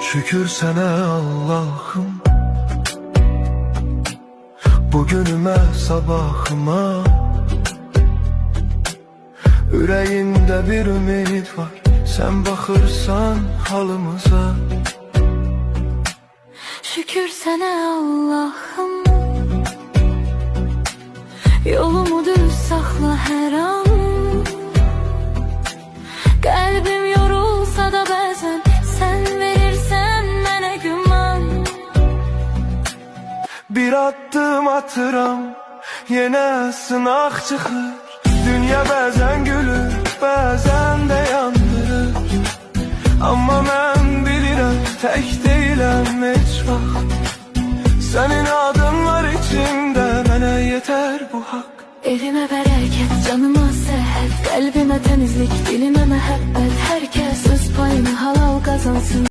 Şükür sənə Allah'ım, bugünümə, sabahıma. Ürəyimdə bir ümid var, sən baxırsan halımıza. Şükür sənə Allah'ım, yolumu düz saxla hər an. Qəlbim yorulsa da bəzən sən verirsən mənə güman. Bir addım atıram, yenə sınaq çıxır. Dünya bəzən gülür, bəzən də yandırır. Amma mən bilirəm, tək deyiləm heç vaxt. Sənin adın var içimdə, mənə yetər bu haqq. Evimə bərəkət, canıma səhət, qəlbimə təmizlik, dilimə məhəbbət. Hər kəs öz payını halal qazansın.